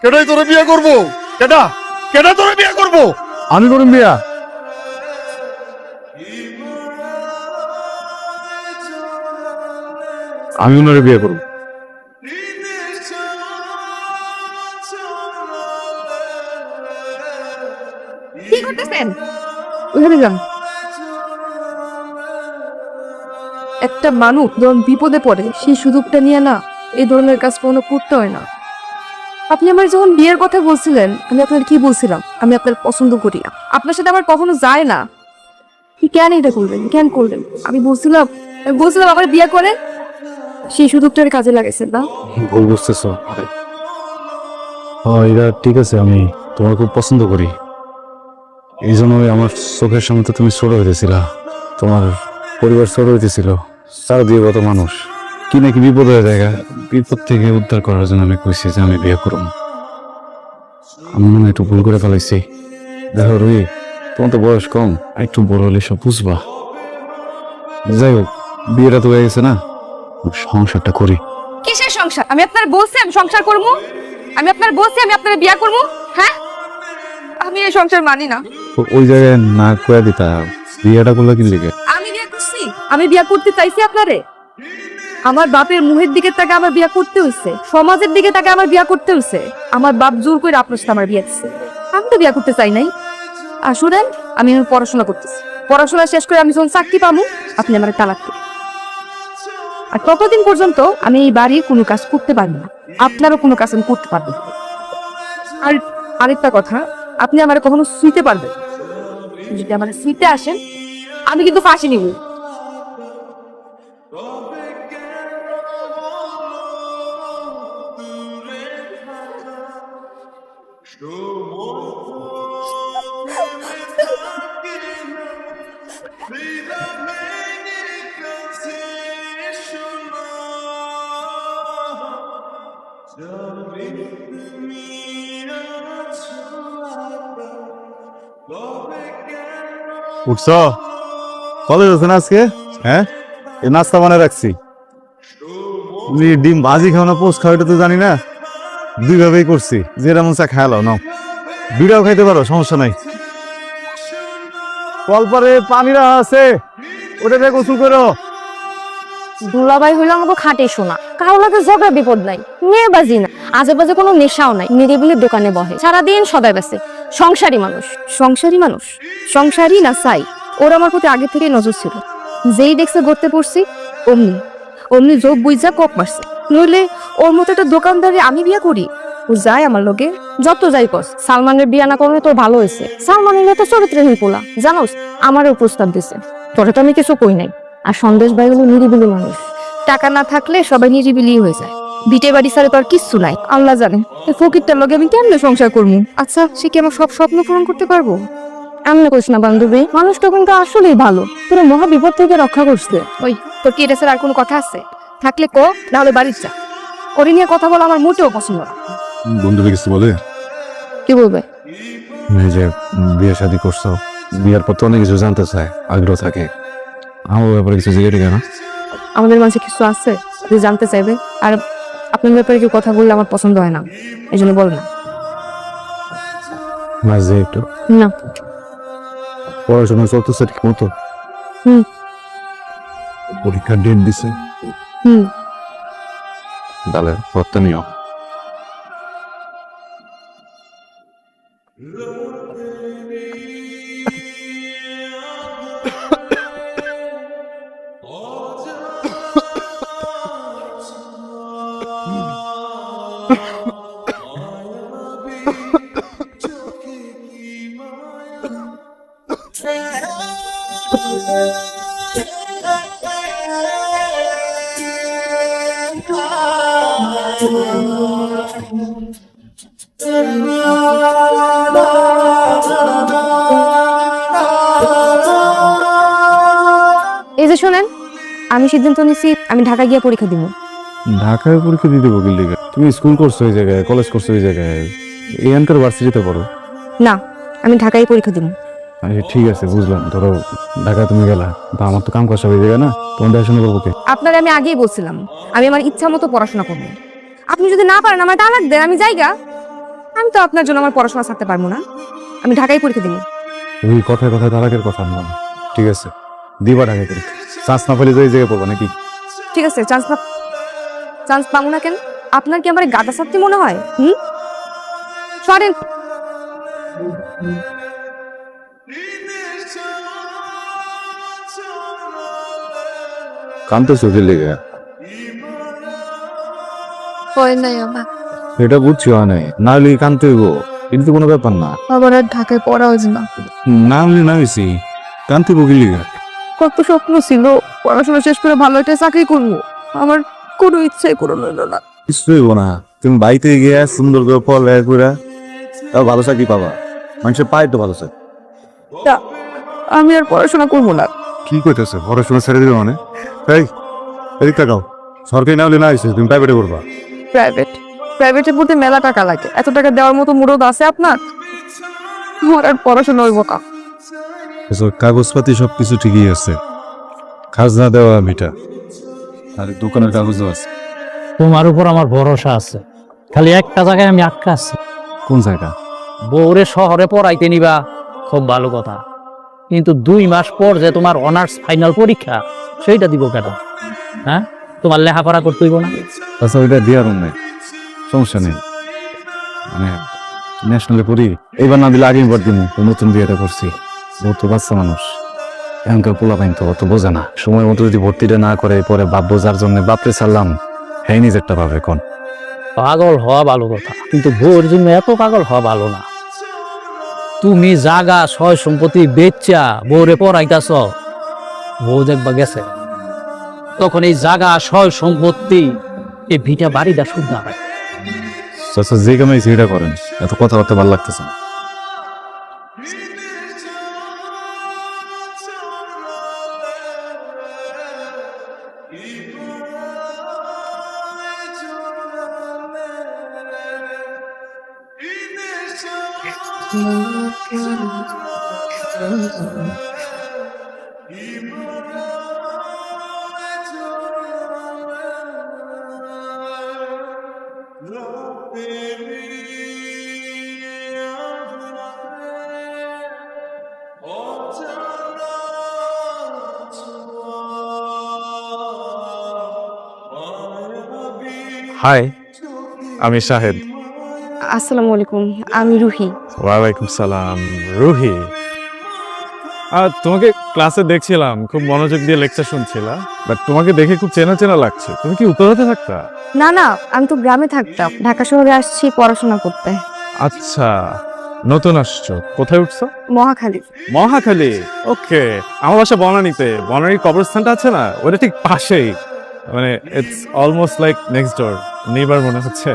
কেডাই তোরে বিয়ে করবো? কেডা কেডা তোরে বিয়ে করবো? আমি করুন বিয়া। আমি ওনারে বিয়ে করব। কি করতেছেন? ওখানে যান। একটা মানুষ যখন বিপদে পড়ে সেই সুযোগটা নিয়ে না এই ধরনের কাজ কোনো করতে হয় না। আপনি আমার যখন বিয়ের কথা বলছিলেন, আমি আপনার কি বলছিলাম? আমি আপনার পছন্দ করি না, আপনার সাথে আমার কখনো যায় না। কি কেন এটা করবেন? কেন করলেন? আমি বলছিলাম আমার বিয়ে করে সেই সুযোগটার কাজে লাগাইছেন না? ভুল বুঝতেছো। এটা ঠিক আছে, আমি তোমার খুব পছন্দ করি, এই জন্যই আমার চোখের সামনে তো তুমি ছোট হইতেছিলা, তোমার পরিবার ছোট হইতেছিল, চারদিকে কত মানুষ, কি নাকি বিপদ হয়ে যায়। বিপদ থেকে উদ্ধার করার জন্য আমি কইছি যে আমি বিয়ে করব। আমি মনে হয় একটু ভুল করে ফেলাইছি। দেখো রুই, তোমার তো বয়স কম, একটু বড় হলে সব বুঝবা। যাই হোক, বিয়েটা তো হয়ে গেছে না, সংসারটা করি। কিসের সংসার? আমি আপনার বলছি আমি সংসার করবো, আমি আপনার বলছি আমি আপনার বিয়ে করবো। হ্যাঁ, আমি এই সংসার মানি না। ওই জায়গায় না কয়া দিতা, বিয়েটা করলে কি লিখে? আমি বিয়ে করছি, আমি বিয়ে করতে চাইছি আপনারে। আমার বাপের মুহের দিকে তাকে আমার বিয়ে করতে হইছে, সমাজের দিকে তাকে আমার বিয়ে করতে হইছে। আমার বাপ জোর করে আপনার সাথে আমার বিয়ে দিচ্ছে, আমি তো বিয়ে করতে চাই নাই। আর শুনেন, আমি এখন পড়াশোনা করতেছি, পড়াশোনা শেষ করে আমি যখন চাকরি পাবো আপনি আমার তালাক দিবেন। আর ততদিন পর্যন্ত আমি এই বাড়ির কোনো কাজ করতে পারবো না, আপনারও কোনো কাজ আমি করতে পারবো না। আর আরেকটা কথা, আপনি আমার কখনো শুইতে পারবেন না। যদি আমার শুইতে আসেন আমি কিন্তু ফাঁসি নিব। উঠছ? কলেজ আছে না আজকে? হ্যাঁ, এই নাস্তা বানায় রাখছি। তুমি ডিম ভাজি খাও না পোস্ট খাও এটা তো জানি না, দুই ভাবেই করছি, যেটা মন চা খায়ালাও নাও। বিড়াও খাইতে পারো, সমস্যা নাই। কলপারে পানি রাখা আছে, ওটা দিয়ে গোসল করো। দুলাভাই হইলো আমাকে খাটে শোনা, কারো লাগে ঝগড়া বিপদ নাই, মেয়ে বাজি না, আজে বাজে কোনো নেশাও নাই, নিরিবিলি দোকানে বহে, সারাদিন সদাই বেসে। সংসারী মানুষ। সংসারী মানুষ? সংসারী না চাই? ওর আমার প্রতি আগে থেকে নজর ছিল, যেই দেখছে গড়তে পড়ছি অমনি অমনি যোগ বুঝা কক মারছে। নইলে ওর মতো একটা দোকানদারে আমি বিয়ে করি? ও যায় আমার লগে? যত যাই কস, সালমানের বিয়া না করলে তোর ভালো হয়েছে। সালমানের তো চরিত্রহীন পোলা, জানোস? আমারও প্রস্তাব দিছে, তোরে তো আমি কিছু কই নাই। আর সন্দেশ ভাই হলো নিরিবিলি মানুষ। টাকা না থাকলে সবাই নিরিবিলি হয়ে যায়, ভিটে বাড়ি ছাড়া তো আর কিচ্ছু নাই। আল্লাহ জানে এই ফকিরটার লগে আমি কেমনে সংসার করবো। আচ্ছা, সে কি আমার সব স্বপ্ন পূরণ করতে পারবো? এমনি কইস না বান্ধবী, মানুষটা কিন্তু আসলেই ভালো, তোর মহা বিপদ থেকে রক্ষা করছে। ওই, তোর কি এটা ছাড়া আর কোনো কথা আছে? থাকলে ক, না হলে বাড়ির যা। ওরে নিয়ে কথা বলা আমার মোটেও পছন্দ না। বন্ধুরা কিছু বলে? কি বলবে? এই যে বিয়ে শাদী করছো, বিয়ের পর তো অনেক কিছু জানতে চায়, আগ্রহ থাকে, আমার ব্যাপারে কিছু জিজ্ঞেস না? আমাদের মাঝে কিছু আছে যে জানতে চাইবে? আর আপনার ব্যাপারে কেউ কথা বললে আমার পছন্দ হয় না, এই জন্য বল না। মাঝে একটু না। পড়াশোনা চলতেছে ঠিক মতো? হুম পরীক্ষার ডেট দিছে? হুম তাহলে পড়তে নিও। এই যে শোনেন, আমি সিদ্ধান্ত নিছি আমি ঢাকা গিয়ে পরীক্ষা দিব। ঢাকায় পরীক্ষা দিতে বকিল লিগে? তুমি স্কুল করছো ওই জায়গায়, কলেজ করছো ওই জায়গায়, এখানকার ভার্সিটিতে পড়ো না, আমি ঢাকায় পরীক্ষা দিব। আচ্ছা ঠিক আছে, বুঝলাম। ধরো ঢাকায় তুমি গেলা, তা আমার তো কাম কাজ সব এই জায়গায় না, তোমার দেখাশোনা করবো কে? আপনারা আমি আগেই বলছিলাম আমি আমার ইচ্ছা মতো পড়াশোনা করবো। আপনি যদি না পারেন আমার তালাক দেন, আমি যাইগা। আমি তো আপনার জন্য আমার পড়াশোনা ছাড়তে পারবো না। আমি ঢাকায় পরীক্ষা দিব। ওই কথায় কথায় তালাকের কথা না, ঠিক আছে দিবা ঢাকা করে, চান্স না পেলে তো এই জায়গায় পড়বা নাকি? ঠিক আছে, চান্স পাবো না কেন? আপনার কি আমার গাদা ছাত্রী মনে হয়? সরেন। কান তো চোখের লেগে, হয় নাই আমার, এটা বুঝছি হয় নাই, না হলে কানতে হইব, এটা তো কোনো ব্যাপার না। আবার আর ঢাকায় পড়া হয়েছে না। না হলে না হয়েছি, কানতে বকি লিগা। কত স্বপ্ন ছিল পড়াশোনা শেষ করে ভালো একটা চাকরি করবো, আমার কোনো ইচ্ছাই পূরণ হলো না। কিছু হইব না, তুমি বাড়িতে গিয়ে সুন্দর করে পড়ালেখা করে তাও ভালো চাকরি পাবা, মানুষের পায় তো ভালো চাকরি। তা আমি আর পড়াশোনা করবো না। কি কইতেছে পড়াশোনা ছেড়ে দিবে মানে? এই এদিক তাকাও, সরকারি না হলে না হয়েছে, তুমি প্রাইভেটে পড়বা। প্রাইভেটে পড়তে মেলা টাকা লাগে, এত টাকা দেওয়ার মতো মুরদ আছে আপনার? আমার আর পড়াশোনা হইব না। এসব কাগজপাতি সবকিছু ঠিকই আছে, খাজনা দেওয়া মিটা, আর দোকানের কাগজও আছে। তোমার উপর আমার ভরসা আছে, খালি একটা জায়গায় আমি আটকা আছি। কোন জায়গা? বউরে শহরে পড়াইতে নিবা, খুব ভালো কথা, কিন্তু 2 মাস পর যে তোমার অনার্স ফাইনাল পরীক্ষা, সেইটা দিব কেন? হ্যাঁ, তোমার লেখাপড়া করতে হইব না? আচ্ছা ওইটা দেওয়ার নেই, সমস্যা নেই, মানে ন্যাশনালে পড়ি, এইবার না দিলে আগের বার দিন, নতুন বিয়েটা করছি, ও তো বাচ্চা মানুষ, এখনকার পোলা পাইন তো অত বোঝে না, সময় মতো যদি ভর্তিটা না করে পরে বাপ বোঝার জন্য বাপরে ছাড়লাম, হ্যাঁ নিজেরটা পাবে কোন। পাগল হওয়া ভালো কথা, কিন্তু বউর জন্য এত পাগল হওয়া ভালো না। তুমি জাগা সয় সম্পত্তি বেচা বউরে পড়াইতাছ, বউ দেখবা গেছে, তখন এই জাগা সয় সম্পত্তি এই ভিটা বাড়িটা শুদ্ধ হয়। আচ্ছা যে কামাই সেটা করেন, এত কথাবার্তা ভালো লাগতেছে না। হাই, আমি শাহেদ। আসসালামু আলাইকুম, আমি রুহি। ওয়ালাইকুম সালাম। রুহি, তোমাকে ক্লাসে দেখছিলাম, খুব মনোযোগ দিয়ে লেকচার শুনছিলা, বাট তোমাকে দেখে খুব চেনা চেনা লাগছে। তুমি কি উত্তরাতে থাকতা? না না, আমি তো গ্রামে থাকতাম, ঢাকা শহরে আসছি পড়াশোনা করতে। আচ্ছা, নতুন আসছো, কোথায় উঠছো? মহাখালী। মহাখালী, ওকে। আমার বাসা বনানীতে, বনানীর কবরস্থানটা আছে না, ওটা ঠিক পাশেই, মানে it's almost like next door, neighbour মনে হচ্ছে।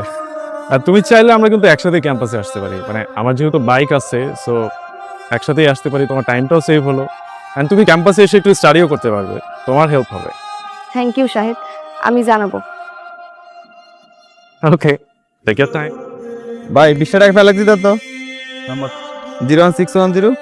আর তুমি চাইলে আমরা কিন্তু একসাথে ক্যাম্পাসে আসতে পারি, মানে আমার যেহেতু বাইক আছে, সো একসাথেই আসতে পারি, তোমার টাইমটাও সেভ হলো, অ্যান্ড তুমি ক্যাম্পাসে এসে একটু স্টাডিও করতে পারবে, তোমার হেল্প হবে। থ্যাংক ইউ শাহেদ, আমি জানাবো। ওকে, টেক ইওর টাইম। ভাই 20 টাকা ফেলে দিত তো, 01610।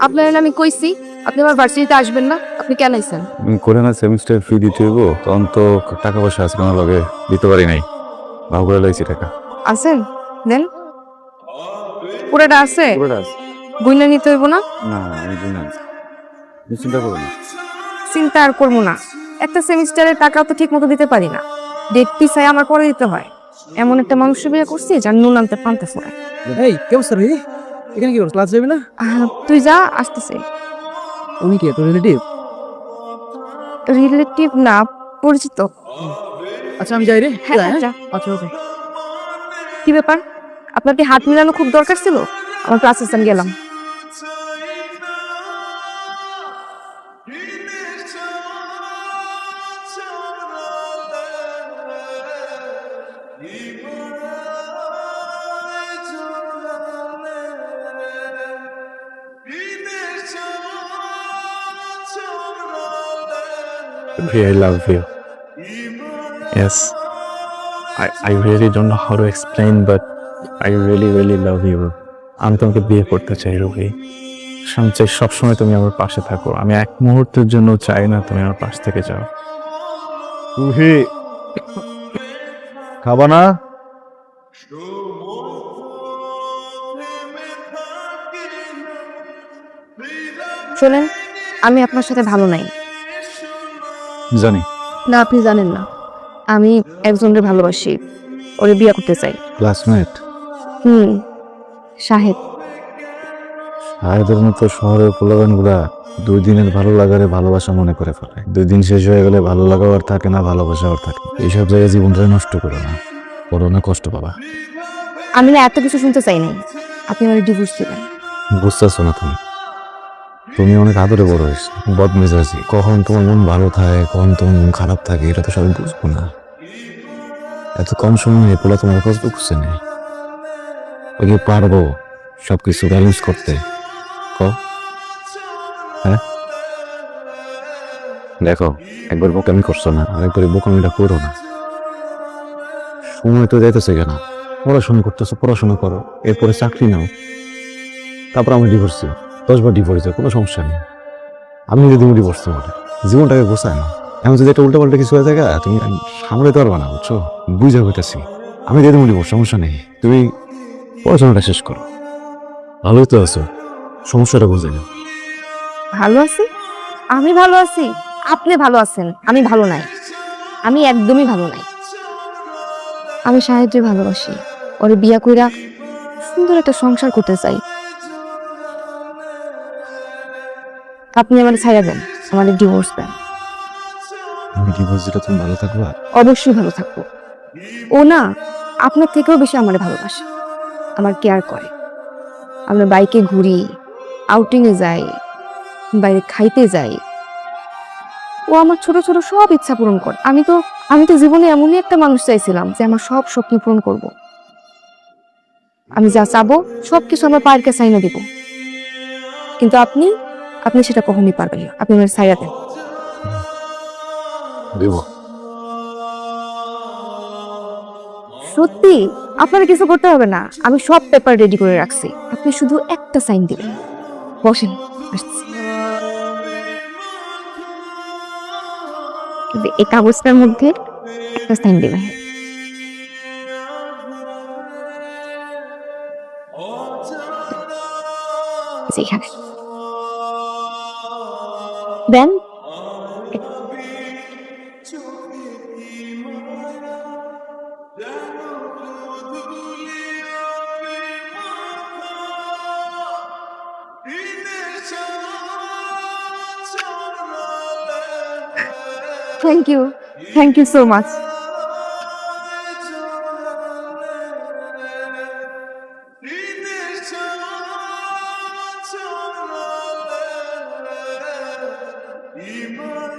আপনার আমি কইছি আপনি আমার ভার্সিটিতে আসবেন না, আপনি কেন আইছেন? তুমি করে না সেমিস্টার ফি দিতে হইব, তখন তো টাকা পয়সা আছে আমার লগে, দিতে পারি নাই, ভাগ করে লাইছি টাকা। আছেন দেন, পুরাটা আছে, গুইনা নিতে হইব না। না আমি দিই না, তুমি চিন্তা করো না। চিন্তা আর করবো না, একটা সেমিস্টারের টাকা তো ঠিক মতো দিতে পারি না, ডেট পিছায় আমার পরে দিতে হয়। এমন একটা মানুষের বিয়ে করছি যার নুন আনতে পান্তা ফোড়ায়। এই কেমন স্যার এখানে কি করছ, ক্লাস যাবি না? তুই যা, আসতেছে। উনি কি তোর রিলেটিভ? রিলেটিভ না, পরিচিত। আচ্ছা আমি যাই রে। হ্যাঁ, যা। আচ্ছা ওকে। কি ব্যাপার, আপনার কি হাত মিলানো খুব দরকার ছিল? আমার ক্লাসে আমি গেলাম। I love you. Yes. I really don't know how to explain, but I really love you. আমি তোমাকে বিয়ে করতে চাই রুহি। আমি চাই সবসময় তুমি আমার পাশে থাকো। আমি এক মুহূর্তের জন্য চাই না তুমি আমার পাশ থেকে যাও। রুহি, খাবা না? শোনেন, আমি আপনার সাথে ভালো নাই। জানি। না, আপনি জানেন না, আমি একজনকে ভালোবাসি, ওরে বিয়ে করতে চাই। ক্লাসমেট? শাহেদ। শাহেদের মতো শহরের পোলাগান গুলা 2 দিনের ভালো লাগারে ভালোবাসা মনে করে ফেলে। 2 দিন শেষ হয়ে গেলে ভালো লাগাও আর থাকে না, ভালোবাসা আর থাকে। এইসব জায়গায় জীবনটা নষ্ট করো না, বড় না কষ্ট পাবা। আমি না এত কিছু শুনতে চাই নাই, আপনি আমার ডিভোর্স দিবেন। বুঝতেছো না তুমি? তুমি অনেক আদরে বড় হয়েছো, বদমেজাজি। কখন তোমার মন ভালো থাকে, কখন তোমার মন খারাপ থাকে, এটা তো সবাই বুঝবো না। এত কম সময়ে পোলা তোমার কষ্ট বুঝছে নেই। ওই কি পারবো সবকিছু ব্যালেন্স করতে? হ্যাঁ দেখো, একবার বোকামি করছো না, আরেকবার বোকামিটা করো না। সময় তো যাইতেছে কেন, পড়াশোনা করতেছো, পড়াশোনা করো, এরপরে চাকরি নাও, তারপর আমি ডিভোর্স দিও। 10 বার ডিভোর্স দিও, কোনো সমস্যা নেই। আমি যদি তুমি ডিভোর্স দিও, জীবনটাকে গোছায় না। এখন যদি একটা উল্টাপাল্টা কিছু হয়ে থাকে, তুমি সামলাতে পারবা না, বুঝছো? বুঝা হইতেছি, আমি দিয়ে দেবো ডিভোর্স, সমস্যা নেই। তুমি পড়াশোনাটা শেষ করো। ভালোই তো আছো, সমস্যাটা বুঝে নাও। ভালো আছি? আমি ভালো আছি? আপনি ভালো আছেন, আমি ভালো নাই। আমি একদমই ভালো নাই। আমি শাহেদকে ভালোবাসি, ওরে বিয়া কইরা সুন্দর একটা সংসার করতে চাই। আপনি আমার ছাইড়া দেন, আমার ডিভোর্স দেন। আমি ডিভোর্স দিলে তুমি ভালো থাকবা? অবশ্যই ভালো থাকবো। ও না, আপনার থেকেও বেশি আমার ভালোবাসে, আমার কেয়ার করে। আমরা বাইকে ঘুরি, আউটিংয়ে যাই, বাইরে খাইতে যাই। ও আমার ছোট ছোট সব ইচ্ছা পূরণ করে। আমি তো জীবনে এমনই একটা মানুষ চাইছিলাম যে আমার সব স্বপ্ন পূরণ করব। আমি যা চাবো সবকিছু আমার পায়ের কাছে আইনা দিব, কিন্তু আপনি সেটা কখনই পারবেন না। আপনি আমার ছাইড়া দেন। দেব। সত্যি আপনার কিছু করতে হবে না, আমি সব পেপার রেডি করে রাখছি, আপনি শুধু একটা সাইন দিবেন। বসেন, আসছি। এই কাগজটার মধ্যে একটা সাইন দিবেন। যেখানে দেন। Thank you so much. İman